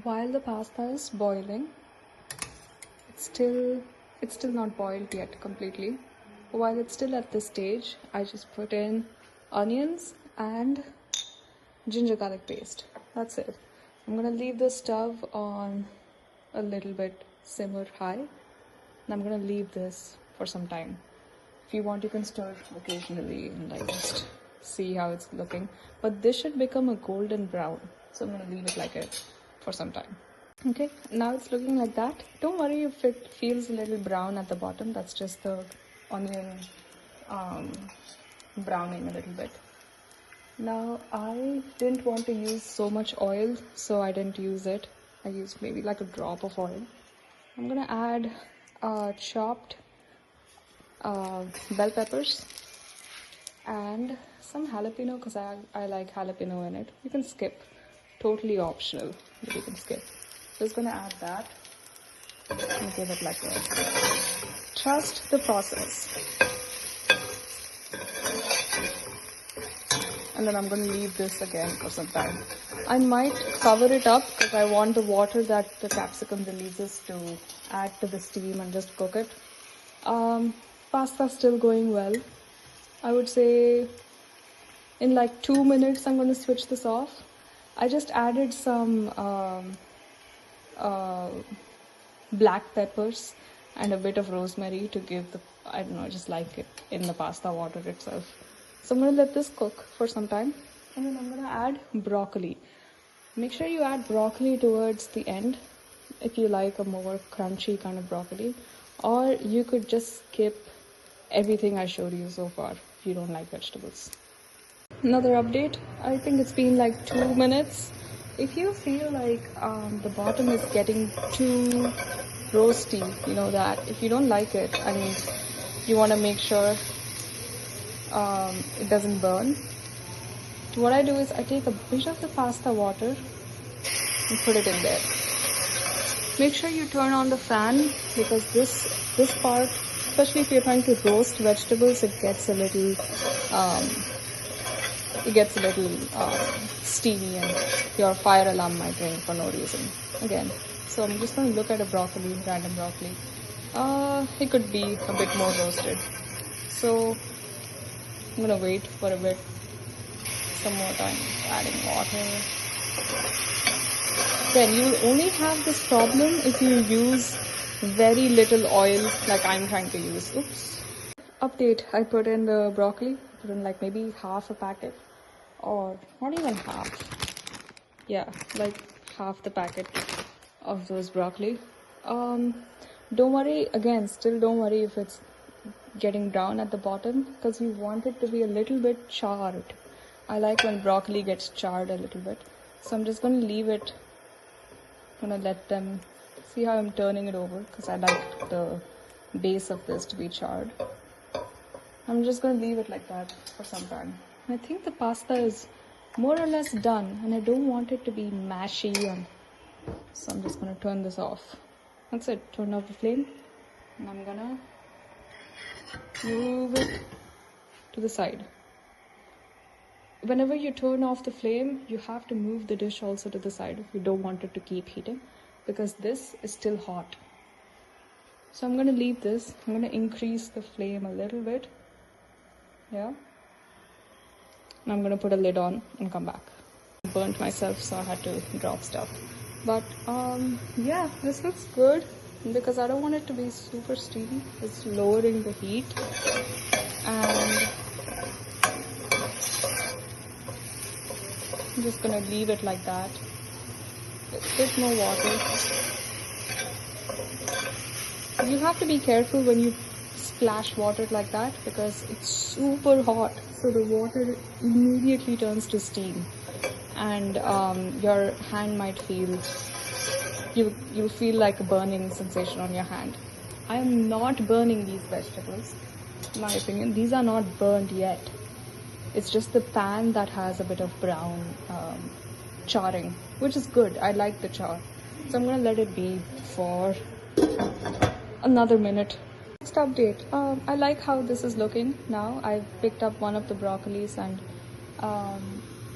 While the pasta is boiling, it's still not boiled yet completely. While it's still at this stage, I just put in onions and ginger garlic paste. That's it. I'm gonna leave the stove on a little bit simmer high, and I'm gonna leave this for some time. If you want, you can stir occasionally and like just see how it's looking. But this should become a golden brown, so I'm gonna leave it like it for some time. Okay, now it's looking like that. Don't worry if it feels a little brown at the bottom. That's just the onion browning a little bit. Now I didn't want to use so much oil, so I didn't use it. I used maybe like a drop of oil. I'm gonna add chopped bell peppers and some jalapeno because I like jalapeno in it. You can skip, totally optional, but you can skip. Just gonna add that and give it like this. Trust the process. And then I'm going to leave this again for some time. I might cover it up because I want the water that the capsicum releases to add to the steam and just cook it. Pasta's still going well. I would say in like 2 minutes I'm going to switch this off. I just added some black peppers and a bit of rosemary to give the, I don't know, I just like it in the pasta water itself. So I'm going to let this cook for some time, and then I'm going to add broccoli. Make sure you add broccoli towards the end if you like a more crunchy kind of broccoli, or you could just skip everything I showed you so far if you don't like vegetables. Another update, I think it's been like 2 minutes. If you feel like the bottom is getting too roasty, you know that, if you don't like it and you want to make sure it doesn't burn, what I do is I take a bit of the pasta water and put it in there. Make sure you turn on the fan because this part, especially if you're trying to roast vegetables, it gets a little steamy and your fire alarm might ring for no reason again. So I'm just going to look at a broccoli, random broccoli. It could be a bit more roasted. So I'm going to wait for a bit, some more time, adding water. Then you will only have this problem if you use very little oil like I'm trying to use. Oops. Update, I put in the broccoli, put in like maybe half a packet, or not even half. Yeah, like half the packet of those broccoli. Don't worry, again, still don't worry if it's getting brown at the bottom because you want it to be a little bit charred. I like when broccoli gets charred a little bit. So I'm just going to leave it. I'm going to let them see how I'm turning it over because I like the base of this to be charred. I'm just going to leave it like that for some time. I think the pasta is more or less done and I don't want it to be mashy. So I'm just going to turn this off. That's it. Turn off the flame. And I'm going to move it to the side. Whenever you turn off the flame, you have to move the dish also to the side if you don't want it to keep heating because this is still hot. So I'm going to leave this. I'm going to increase the flame a little bit. Yeah. And I'm going to put a lid on and come back. I burnt myself, so I had to drop stuff. But yeah, this looks good because I don't want it to be super steamy. It's lowering the heat. And I'm just going to leave it like that. A bit more water. You have to be careful when you splash water like that because it's super hot. So the water immediately turns to steam. And your hand might feel, you feel like a burning sensation on your hand. I am not burning these vegetables, in my opinion. These are not burned yet. It's just the pan that has a bit of brown charring, which is good. I like the char. So I'm going to let it be for another minute. Next update. I like how this is looking now. I've picked up one of the broccolis and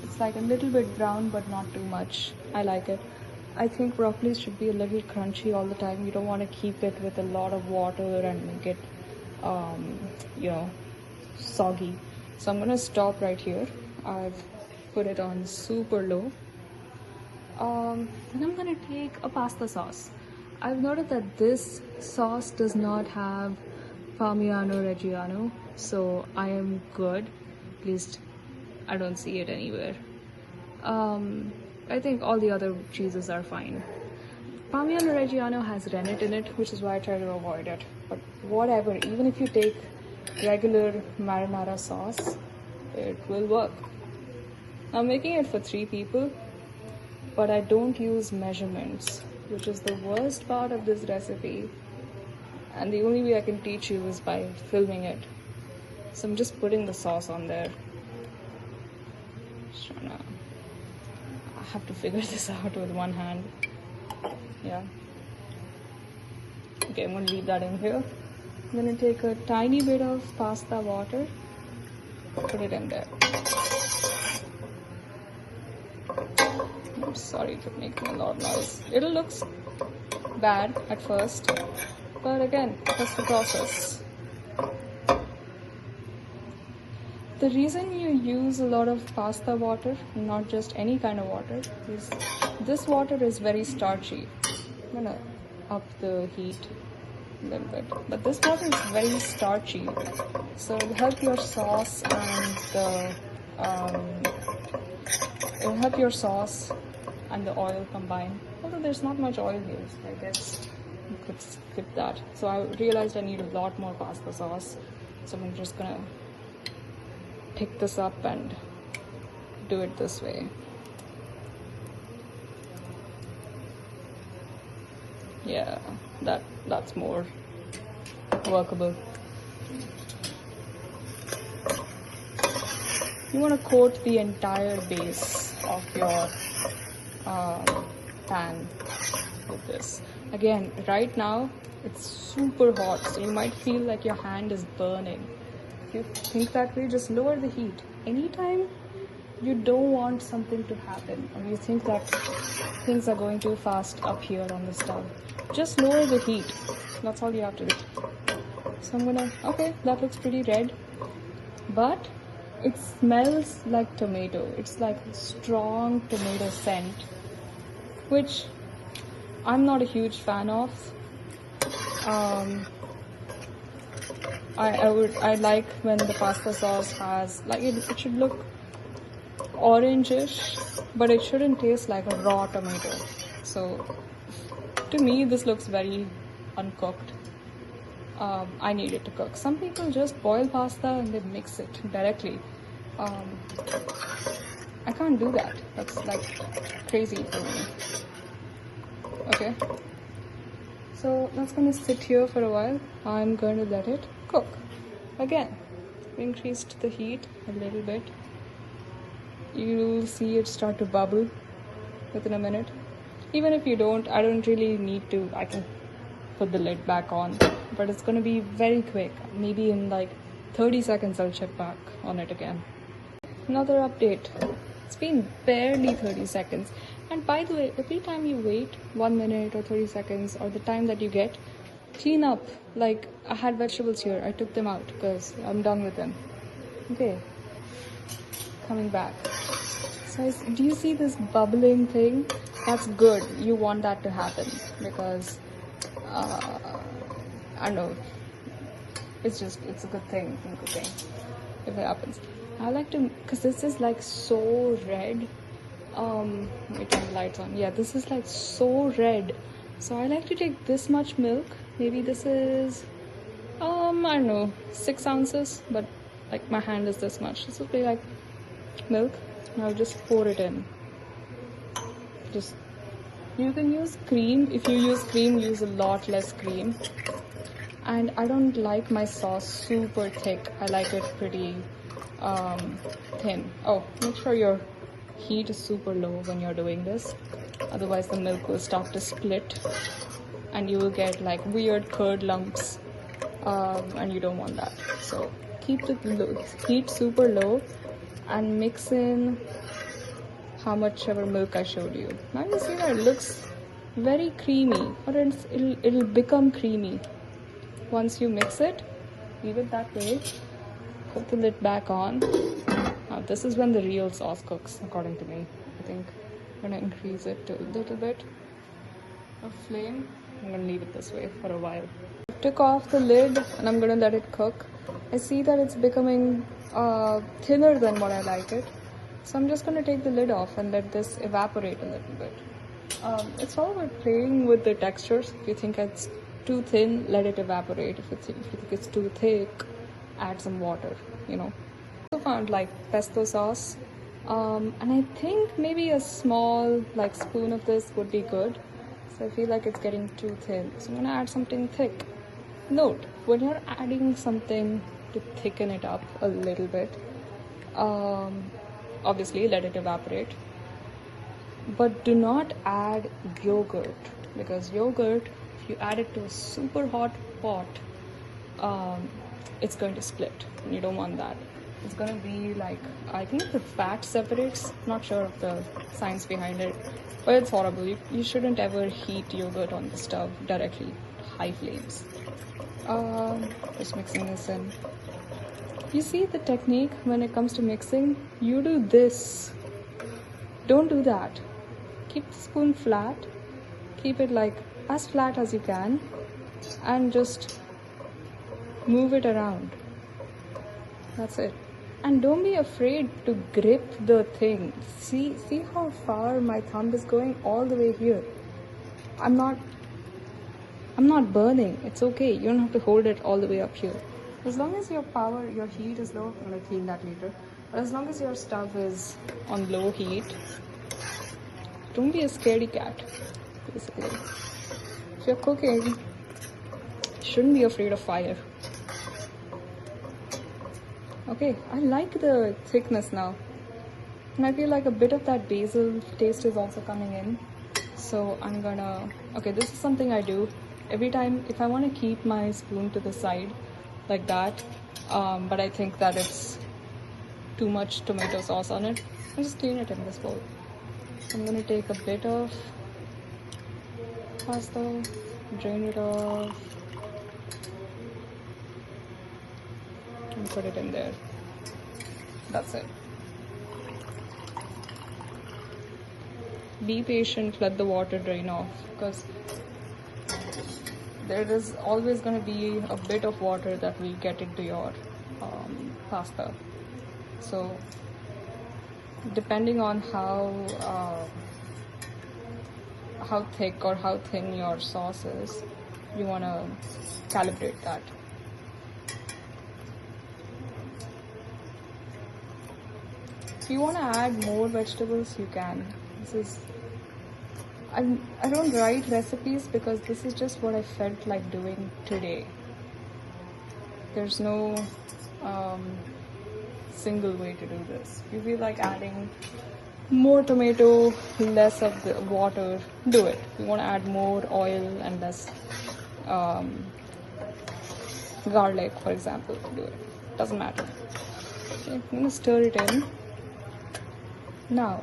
it's like a little bit brown but not too much. I like it. I think broccoli should be a little crunchy all the time. You don't want to keep it with a lot of water and make it, you know, soggy. So I'm gonna stop right here. I've put it on super low. Then I'm gonna take a pasta sauce. I've noted that this sauce does not have Parmigiano Reggiano, so I am good. At least I don't see it anywhere. I think all the other cheeses are fine. Parmigiano Reggiano has rennet in it, which is why I try to avoid it. But whatever, even if you take regular marinara sauce, it will work. I'm making it for 3 people, but I don't use measurements, which is the worst part of this recipe. And the only way I can teach you is by filming it. So I'm just putting the sauce on there. I have to figure this out with one hand. Yeah. Okay, I'm gonna leave that in here. I'm gonna take a tiny bit of pasta water, put it in there. I'm sorry if it's making a lot of noise. It'll look bad at first, but again, that's the process. The reason you use a lot of pasta water, not just any kind of water, is this water is very starchy. I'm gonna up the heat a little bit, but this water is very starchy, so it'll help your sauce and the oil combine. Although there's not much oil here, so I guess you could skip that. So I realized I need a lot more pasta sauce, so I'm just gonna pick this up and do it this way. Yeah, that's more workable. You want to coat the entire base of your pan with this. Again, right now it's super hot, so you might feel like your hand is burning. If you think that way, just lower the heat. Anytime you don't want something to happen, or you think that things are going too fast up here on the stove, just lower the heat. That's all you have to do. So I'm gonna, okay, that looks pretty red, but it smells like tomato. It's like strong tomato scent, which I'm not a huge fan of. I like when the pasta sauce has, like, it should look orangish, but it shouldn't taste like a raw tomato. So to me, this looks very uncooked. I need it to cook. Some people just boil pasta and they mix it directly. I can't do that. That's like crazy for me. Okay, so that's gonna sit here for a while. I'm going to let it cook. Again, increased the heat a little bit. You'll see it start to bubble within a minute. Even if you don't, I don't really need to. I can put the lid back on, but it's gonna be very quick. Maybe in like 30 seconds I'll check back on it again. Another update. It's been barely 30 seconds. And by the way, every time you wait 1 minute or 30 seconds, or the time that you get, clean up. Like, I had vegetables here, I took them out because I'm done with them. Okay, coming back. So do you see this bubbling thing? That's good. You want that to happen because I don't know, it's a good thing in cooking if it happens. I like to, because this is like so red. Let me turn the lights on. Yeah, this is like so red, so I like to take this much milk. Maybe this is I don't know, 6 ounces, but like my hand is this much. This would be like milk, and I'll just pour it in. Just, you can use cream. If you use cream, use a lot less cream. And I don't like my sauce super thick. I like it pretty thin. Oh, make sure your heat is super low when you're doing this, otherwise the milk will start to split and you will get like weird curd lumps, and you don't want that. So keep the heat super low and mix in how much ever milk I showed you. Now you see that it looks very creamy, or it'll become creamy. Once you mix it, leave it that way, put the lid back on. Now this is when the real sauce cooks, according to me. I think I'm gonna increase it to a little bit of flame. I'm gonna leave it this way for a while. Took off the lid and I'm gonna let it cook. I see that it's becoming thinner than what I like it, so I'm just gonna take the lid off and let this evaporate a little bit. It's all about playing with the textures. If you think it's too thin, let it evaporate. If you think it's too thick, add some water, you know. I found like pesto sauce, and I think maybe a small like spoon of this would be good. So I feel like it's getting too thin, so I'm gonna add something thick. Note, when you're adding something to thicken it up a little bit, obviously let it evaporate, but do not add yogurt, because yogurt, if you add it to a super hot pot, it's going to split, and you don't want that. It's going to be like, I think the fat separates, not sure of the science behind it, but it's horrible. You shouldn't ever heat yogurt on the stove directly, high flames. Just mixing this in. You see the technique when it comes to mixing? You do this. Don't do that. Keep the spoon flat. Keep it like as flat as you can, and just move it around. That's it. And don't be afraid to grip the thing. See how far my thumb is going? All the way here. I'm not burning. It's okay. You don't have to hold it all the way up here. As long as your heat is low, I'm gonna clean that later. But as long as your stove is on low heat, don't be a scaredy cat, basically. If you're cooking, you shouldn't be afraid of fire. Okay, I like the thickness now. And I feel like a bit of that basil taste is also coming in. So I'm gonna, okay, this is something I do every time if I want to keep my spoon to the side like that, but I think that it's too much tomato sauce on it, I just clean it in this bowl. I'm gonna take a bit of pasta, drain it off, and put it in there. That's it. Be patient, let the water drain off, because there is always going to be a bit of water that will get into your pasta. So depending on how thick or how thin your sauce is, you want to calibrate that. If you want to add more vegetables, you can. I don't write recipes because this is just what I felt like doing today. There's no single way to do this. If you feel like adding more tomato, less of the water, do it. If you want to add more oil and less garlic, for example, do it. Doesn't matter. Okay, I'm going to stir it in. Now,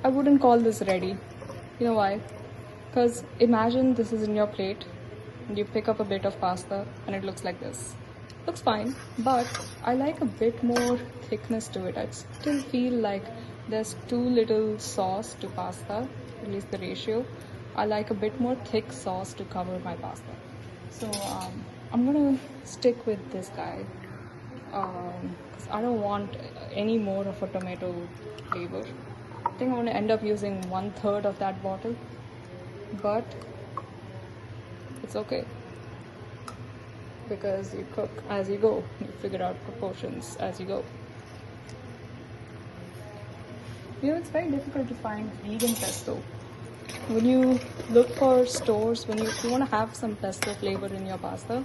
I wouldn't call this ready. You know why? Because imagine this is in your plate and you pick up a bit of pasta and it looks like this. Looks fine, but I like a bit more thickness to it. I still feel like there's too little sauce to pasta, at least the ratio. I like a bit more thick sauce to cover my pasta. So I'm gonna stick with this guy. Because I don't want any more of a tomato flavor. I think I'm going to end up using 1/3 of that bottle, but it's okay because you cook as you go, you figure out proportions as you go. You know, it's very difficult to find vegan pesto. When you look for stores, if you want to have some pesto flavor in your pasta,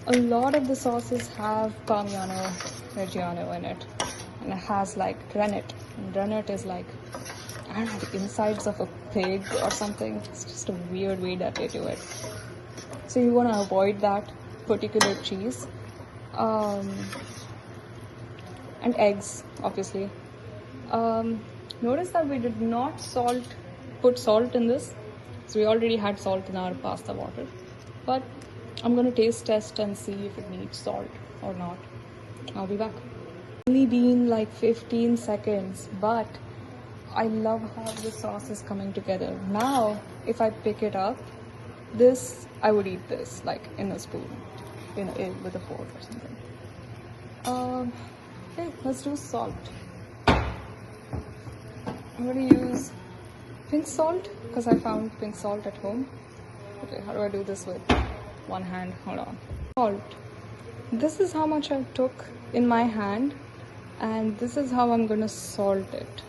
a lot of the sauces have Parmigiano Reggiano in it, and it has like rennet. And rennet is like, I don't know, the insides of a pig or something. It's just a weird way that they do it. So you want to avoid that particular cheese. and eggs, obviously. Notice that we did not put salt in this, so we already had salt in our pasta water. But I'm gonna taste test and see if it needs salt or not. I'll be back. Only been like 15 seconds, but I love how the sauce is coming together. Now, if I pick it up, I would eat this like in a spoon, with a fork or something. Okay, let's do salt. I'm going to use pink salt because I found pink salt at home. Okay, how do I do this with one hand? Hold on. Salt. This is how much I took in my hand, and this is how I'm going to salt it.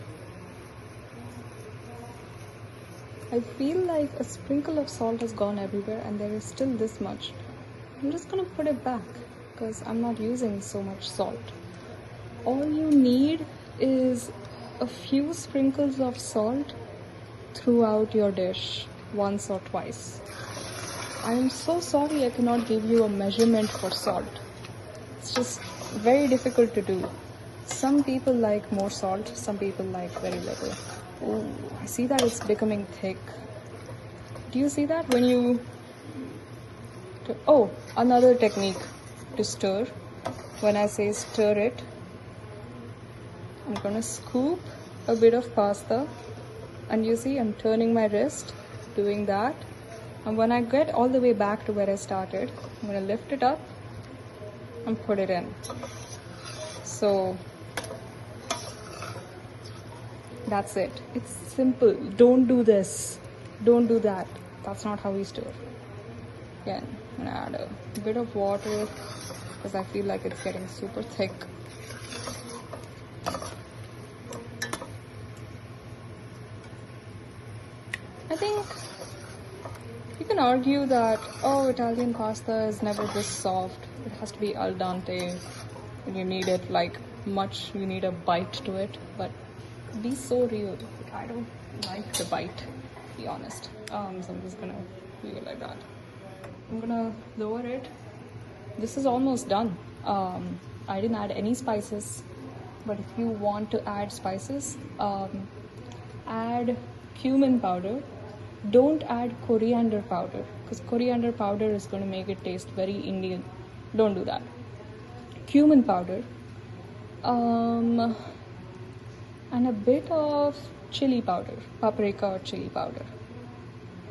I feel like a sprinkle of salt has gone everywhere and there is still this much. I'm just going to put it back because I'm not using so much salt. All you need is a few sprinkles of salt throughout your dish, once or twice. I am so sorry I cannot give you a measurement for salt. It's just very difficult to do. Some people like more salt, some people like very little. Oh, I see that it's becoming thick. Do you see that when you... Oh, another technique to stir. When I say stir it, I'm gonna scoop a bit of pasta, and you see I'm turning my wrist, doing that. And when I get all the way back to where I started, I'm gonna lift it up and put it in. So that's it. It's simple. Don't do this. Don't do that. That's not how we stir. Again, I'm gonna add a bit of water because I feel like it's getting super thick. I think you can argue that, oh, Italian pasta is never this soft. It has to be al dente. And you need it you need a bite to it. But be so real. I don't like the bite, to be honest. So I'm just gonna leave it like that. I'm gonna lower it. This is almost done. I didn't add any spices, but if you want to add spices, add cumin powder. Don't add coriander powder because coriander powder is going to make it taste very Indian. Don't do that. Cumin powder, and a bit of chili powder, paprika or chili powder.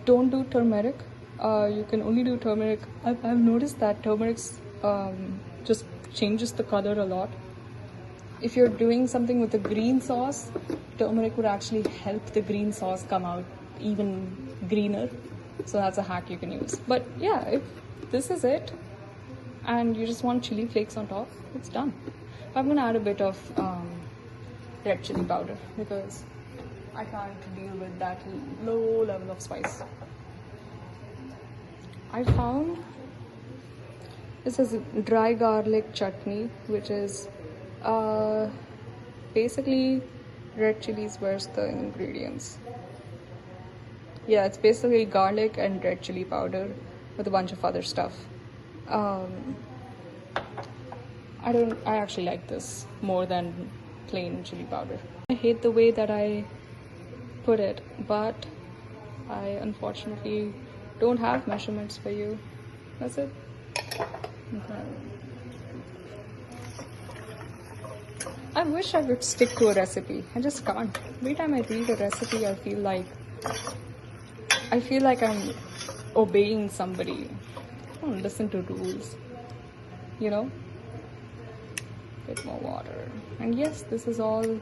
Don't do turmeric. You can only do turmeric. I've noticed that turmeric just changes the color a lot. If you're doing something with a green sauce, turmeric would actually help the green sauce come out even greener. So that's a hack you can use. But yeah, if this is it and you just want chili flakes on top, it's done. I'm gonna add a bit of red chili powder because I can't deal with that low level of spice. I found this is dry garlic chutney, which is basically red chilies. Where's the ingredients? Yeah, it's basically garlic and red chili powder with a bunch of other stuff. I actually like this more than plain chili powder. I hate the way that I put it, but I unfortunately don't have measurements for you. That's it. Okay. I wish I could stick to a recipe. I just can't. Every time I read a recipe, I feel like I'm obeying somebody. I don't listen to rules, you know? Bit more water. And yes, this is all. You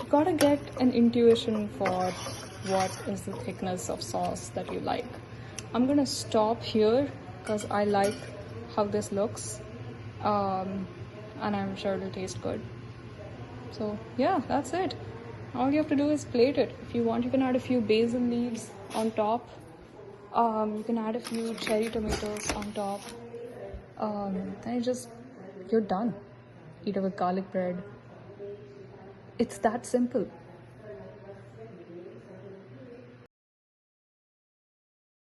gotta get an intuition for what is the thickness of sauce that you like. I'm gonna stop here because I like how this looks. And I'm sure it'll taste good. So yeah, that's it. All you have to do is plate it. If you want, you can add a few basil leaves on top. You can add a few cherry tomatoes on top. And you're done. Eat it with garlic bread. It's that simple.